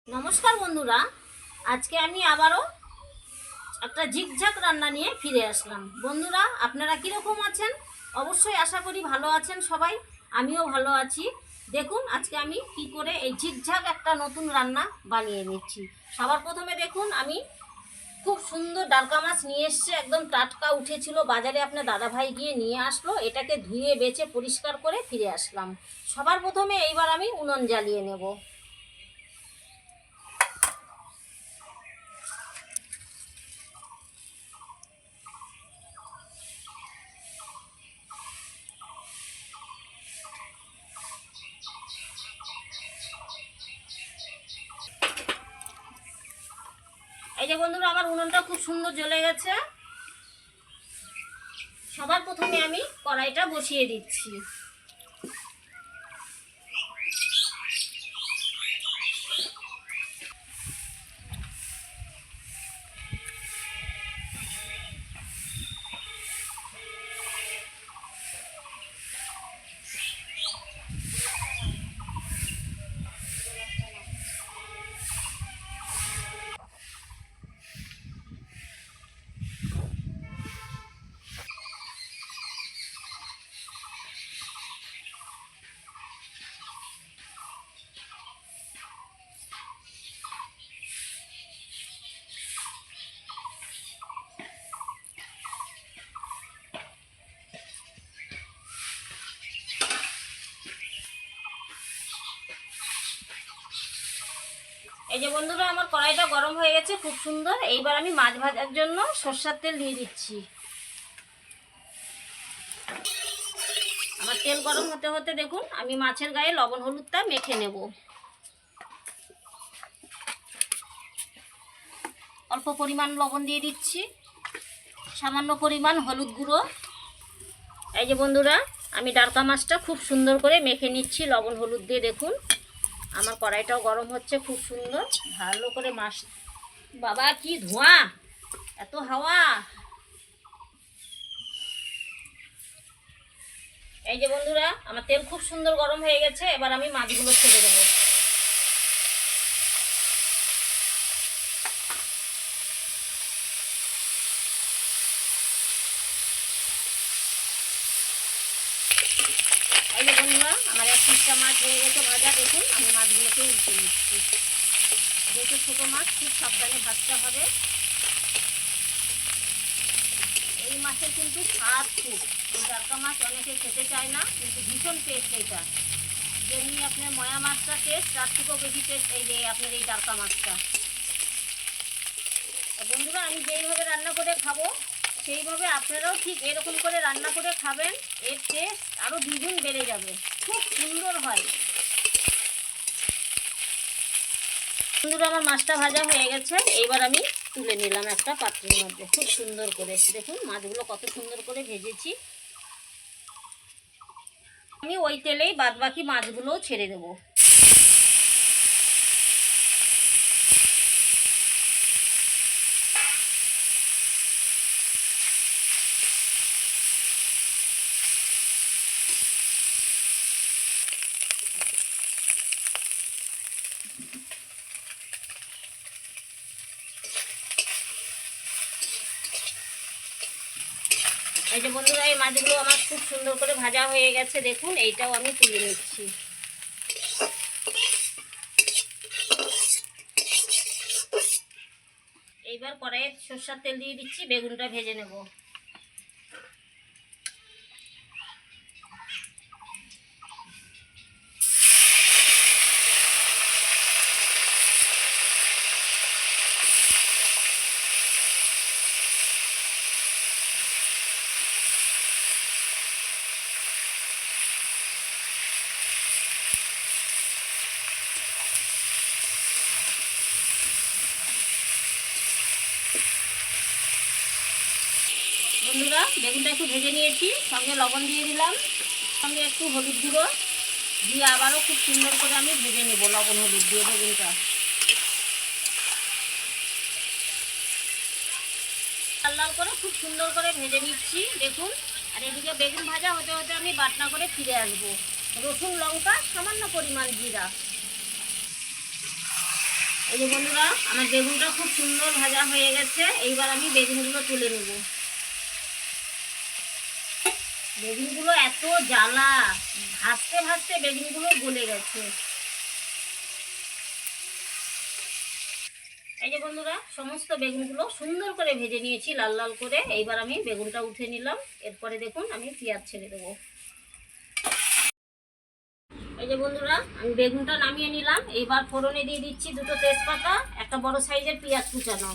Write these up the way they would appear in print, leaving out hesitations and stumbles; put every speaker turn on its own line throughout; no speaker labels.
নমস্কার বন্ধুরা, আজকে আমি আবারও একটা ঝিকঝাক রান্না নিয়ে ফিরে আসলাম। বন্ধুরা, আপনারা কীরকম আছেন? অবশ্যই আশা করি ভালো আছেন সবাই। আমিও ভালো আছি। দেখুন আজকে আমি কি করে এই ঝিকঝাক একটা নতুন রান্না বানিয়ে নিচ্ছি। সবার প্রথমে দেখুন, আমি খুব সুন্দর ডালকা মাছ নিয়ে এসছে, একদম টাটকা উঠেছিল বাজারে, আপনার দাদাভাই গিয়ে নিয়ে আসলো। এটাকে ধুয়ে বেছে পরিষ্কার করে ফিরে আসলাম। সবার প্রথমে এইবার আমি উনুন জ্বালিয়ে নেব। এই যে বন্ধুরা, আমার উনুনটা খুব সুন্দর জ্বলে গেছে। সবার প্রথমে আমি কড়াইটা বসিয়ে দিচ্ছি। এই যে বন্ধুরা, আমার কড়াইটা গরম হয়ে গেছে খুব সুন্দর। এইবার আমি মাছ ভাজার জন্য সরষের তেল দিয়ে দিচ্ছি। আমার তেল গরম হতে হতে দেখুন, আমি মাছের গায়ে লবণ হলুদটা মেখে নেব। অল্প পরিমাণ লবণ দিয়ে দিচ্ছি, সামান্য পরিমাণ হলুদ গুঁড়ো। এই যে বন্ধুরা, আমি ডালকা মাছটা খুব সুন্দর করে মেখে নিচ্ছি লবণ হলুদ দিয়ে। দেখুন আমার কড়াইটাও গরম হচ্ছে খুব সুন্দর, ভালো করে মাছ। বাবা কি ধোঁয়া, এত হাওয়া! এই যে বন্ধুরা, আমার তেল খুব সুন্দর গরম হয়ে গেছে। এবার আমি মাছগুলো ছেড়ে দেবো। এই যে বন্ধুরা, আমার এক পিসটা মাছ হয়ে গেছে ভাজা। দেখুন আমি মাছগুলোকে উল্টে নিচ্ছি। যেহেতু ছোটো মাছ, খুব সাবধানে ভাজতে হবে। এই মাছের কিন্তু স্বাদ খুব। এই ডালকা মাছ অনেকে খেতে চায় না, কিন্তু ভীষণ টেস্ট এইটা। যেমনি আপনার ময়া মাছটা টেস্ট, তার থেকেও বেশি টেস্ট এই যে আপনার এই ডালকা মাছটা। বন্ধুরা, আমি যেইভাবে রান্না করে খাবো, সেইভাবে আপনারাও ঠিক এরকম করে রান্না করে খাবেন। এর টেস্ট আরও দ্বিগুণ বেড়ে যাবে, খুব সুন্দর হয়। বন্ধুরা, আমার মাছটা ভাজা হয়ে গেছে। এইবার আমি তুলে নিলাম একটা পাত্রের মধ্যে খুব সুন্দর করে। দেখুন মাছগুলো কত সুন্দর করে ভেজেছি। আমি ওই তেলেই বাদবাকি মাছগুলোও ছেড়ে দেবো। এই যে বন্ধুরা, এই মাছগুলো আমার খুব সুন্দর করে ভাজা হয়ে গেছে। দেখুন এইটাও আমি তুলে নিচ্ছি। এইবার কড়াইয়ে সরষের তেল দিয়ে দিচ্ছি, বেগুনটা ভেজে নেব। বন্ধুরা, বেগুনটা একটু ভেজে নিয়েছি, সঙ্গে লবণ দিয়ে দিলাম, সঙ্গে একটু হলুদ গুঁড়ো দিয়ে আবারও খুব সুন্দর করে আমি ভেজে নেব লবণ হলুদ দিয়ে বেগুনটা। লাল লাল করে খুব সুন্দর করে ভেজে নিচ্ছি দেখুন। আর এদিকে বেগুন ভাজা হতে হতে আমি বাটনা করে ফিরে আসবো। রসুন, লঙ্কা, সামান্য পরিমাণ জিরা। এই যে বন্ধুরা, আমার বেগুনটা খুব সুন্দর ভাজা হয়ে গেছে। এইবার আমি বেগুনগুলো তুলে নেব। বেগুনগুলো এত জ্বালা, ভাজতে ভাজতে বেগুনগুলো গলে গেছে। এই যে বন্ধুরা, সমস্ত বেগুনগুলো সুন্দর করে ভেজে নিয়েছি লাল লাল করে। এইবার আমি বেগুনটা উঠে নিলাম। এরপরে দেখুন আমি পেঁয়াজ ছেড়ে দেবো। এই যে বন্ধুরা, আমি বেগুনটা নামিয়ে নিলাম। এইবার ফোড়নে দিয়ে দিচ্ছি দুটো তেজপাতা, একটা বড় সাইজের পেঁয়াজ কুচানো।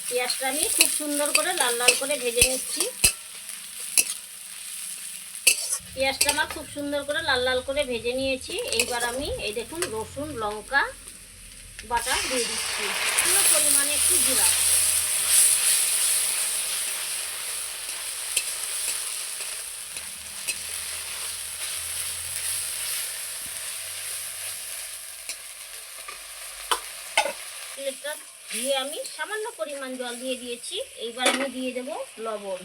পেঁয়াজটা আমি খুব সুন্দর করে লাল লাল করে ভেজে নিচ্ছি। পেঁয়াজটা আমার খুব সুন্দর করে লাল লাল করে ভেজে নিয়েছি। এইবার আমি এই দেখুন রসুন লঙ্কা বাটা দিয়ে দিচ্ছি, পুরো পরিমাণে একটু জিরা। তেলটা দিয়ে আমি সামান্য পরিমাণ জল দিয়ে দিয়েছি। এইবার আমি দিয়ে দেবো লবণ,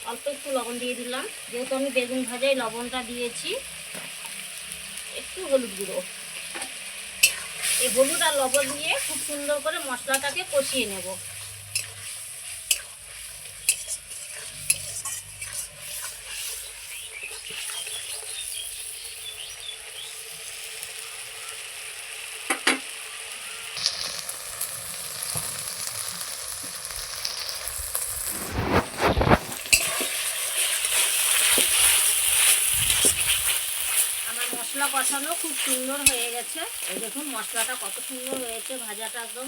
অল্প একটু লবণ দিয়ে দিলাম, যেহেতু আমি বেগুন ভাজায় লবণটা দিয়েছি। একটু হলুদ গুঁড়ো, এই হলুদ আর লবণ দিয়ে খুব সুন্দর করে মশলাটাকে কষিয়ে নেব। মশলা কষানো খুব সুন্দর হয়ে গেছে। এই দেখুন মশলাটা কত সুন্দর হয়েছে, ভাজাটা একদম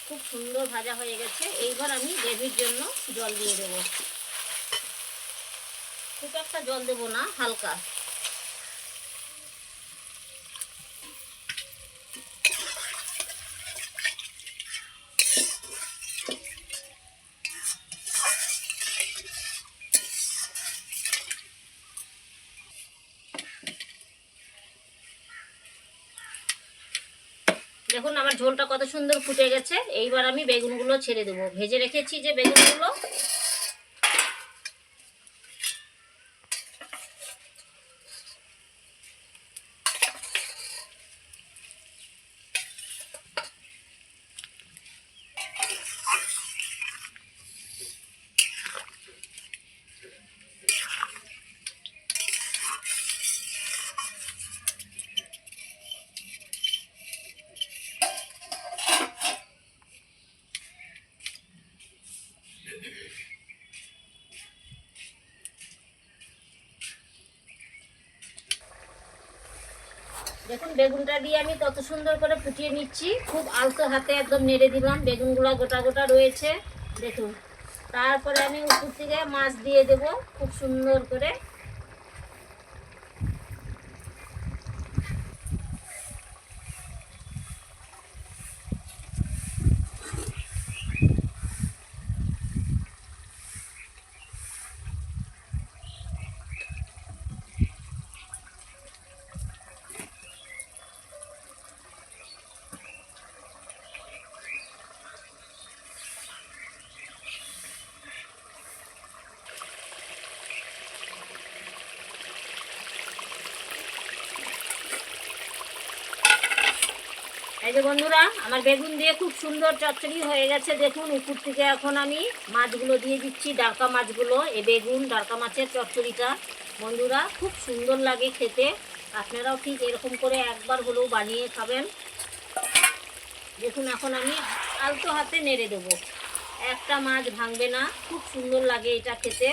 খুব সুন্দর ভাজা হয়ে গেছে। এইবার আমি গ্রেভির জন্য জল দিয়ে দেবো। খুব একটা জল দেবো না, হালকা। দেখুন আমার ঝোলটা কত সুন্দর ফুটে গেছে। এইবার আমি বেগুনগুলো ছেড়ে দেবো, ভেজে রেখেছি যে বেগুনগুলো। দেখুন বেগুনটা দিয়ে আমি কত সুন্দর করে ফুটিয়ে নিচ্ছি। খুব আলতো হাতে একদম নেড়ে দিলাম, বেগুনগুলো গোটা গোটা রয়েছে দেখুন। তারপরে আমি উপর থেকে মাছ দিয়ে দেব খুব সুন্দর করে। এই যে বন্ধুরা, আমার বেগুন দিয়ে খুব সুন্দর চচ্চড়ি হয়ে গেছে। দেখুন উপর থেকে এখন আমি মাছগুলো দিয়ে দিচ্ছি, ডাঁকা মাছগুলো। এই বেগুন ডাঁকা মাছের চচ্চড়িটা বন্ধুরা খুব সুন্দর লাগে খেতে। আপনারাও ঠিক এরকম করে একবার হলেও বানিয়ে খাবেন। দেখুন এখন আমি আলতো হাতে নেড়ে দেবো, একটা মাছ ভাঙবে না, খুব সুন্দর লাগে এটা খেতে।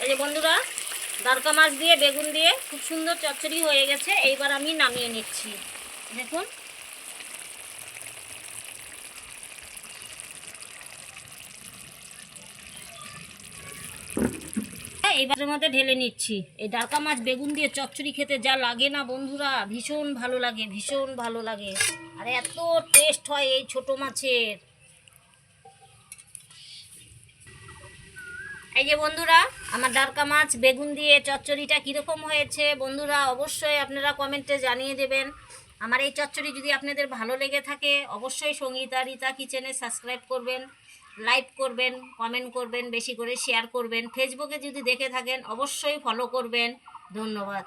এই যে বন্ধুরা, দারকা মাছ দিয়ে বেগুন দিয়ে খুব সুন্দর চচ্চড়ি হয়ে গেছে। এইবার আমি নামিয়ে নিচ্ছি। দেখুন এইবারের মধ্যে ঢেলে নিচ্ছি। এই ডারকা মাছ বেগুন দিয়ে চচ্চড়ি খেতে যা লাগে না বন্ধুরা, ভীষণ ভালো লাগে, ভীষণ ভালো লাগে। আর এত টেস্ট হয় এই ছোট মাছের। এই যে বন্ধুরা, আমার ডারকা মাছ বেগুন দিয়ে চচ্চড়িটা কীরকম হয়েছে বন্ধুরা, অবশ্যই আপনারা কমেন্টে জানিয়ে দেবেন। আমার এই চচ্চড়ি যদি আপনাদের ভালো লেগে থাকে অবশ্যই সঙ্গীতা রীতা কিচেনে সাবস্ক্রাইব করবেন, লাইক করবেন, কমেন্ট করবেন, বেশি করে শেয়ার করবেন। ফেসবুকে যদি দেখে থাকেন অবশ্যই ফলো করবেন। ধন্যবাদ।